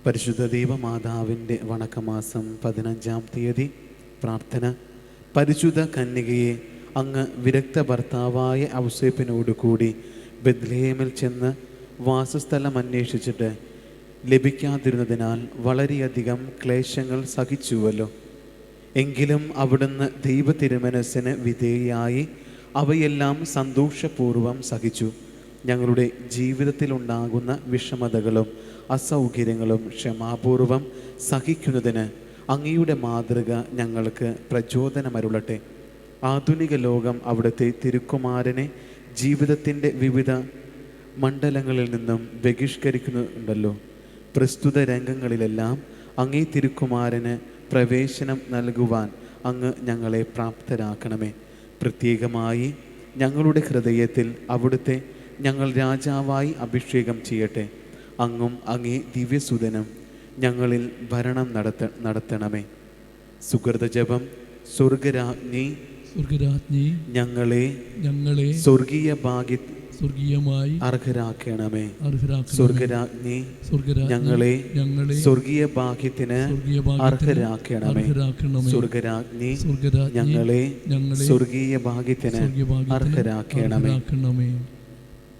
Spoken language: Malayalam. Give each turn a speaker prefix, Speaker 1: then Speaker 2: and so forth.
Speaker 1: പരിശുദ്ധ ദൈവമാതാവിൻ്റെ വണക്കമാസം 15-ാം തീയതി പ്രാർത്ഥന. പരിശുദ്ധ കന്യകയെ അങ്ങ് വിരക്ത ഭർത്താവായ ഔസേപ്പിനോടുകൂടി ബെത്ലഹേമിൽ ചെന്ന് വാസസ്ഥലം അന്വേഷിച്ചിട്ട് ലഭിക്കാതിരുന്നതിനാൽ വളരെയധികം ക്ലേശങ്ങൾ സഹിച്ചുവല്ലോ. എങ്കിലും അവിടുന്ന് ദൈവ തിരുമനസ്സിന് വിധേയയായി അവയെല്ലാം സന്തോഷപൂർവ്വം സഹിച്ചു. ഞങ്ങളുടെ ജീവിതത്തിലുണ്ടാകുന്ന വിഷമതകളും അസൗകര്യങ്ങളും ക്ഷമാപൂർവം സഹിക്കുന്നതിന് അങ്ങയുടെ മാതൃക ഞങ്ങൾക്ക് പ്രചോദനമരുളട്ടെ. ആധുനിക ലോകം അവിടുത്തെ തിരുക്കുമാരനെ ജീവിതത്തിൻ്റെ വിവിധ മണ്ഡലങ്ങളിൽ നിന്നും ബഹിഷ്കരിക്കുന്നുണ്ടല്ലോ. പ്രസ്തുത രംഗങ്ങളിലെല്ലാം അങ്ങേ തിരുക്കുമാരന് പ്രവേശനം നൽകുവാൻ അങ്ങ് ഞങ്ങളെ പ്രാപ്തരാക്കണമേ. പ്രത്യേകമായി ഞങ്ങളുടെ ഹൃദയത്തിൽ അവിടുത്തെ ഞങ്ങൾ രാജാവായി അഭിഷേകം ചെയ്യട്ടെ. അങ്ങും അങ്ങേ ദിവ്യസുതനും ഞങ്ങളിൽ ഭരണം നടത്തണമേ. സുഹൃത ജപം. സ്വർഗരാജ്ഞി ഞങ്ങളെ സ്വർഗീയമായി അർഹരാക്കണമേ. സ്വർഗരാജ്ഞി ഞങ്ങളെ സ്വർഗീയ ഭാഗ്യത്തിന് അർഹരാക്കണമേ. സ്വർഗരാജ്ഞി ഞങ്ങളെ സ്വർഗീയ ഭാഗ്യത്തിന് അർഹരാക്കണമേ.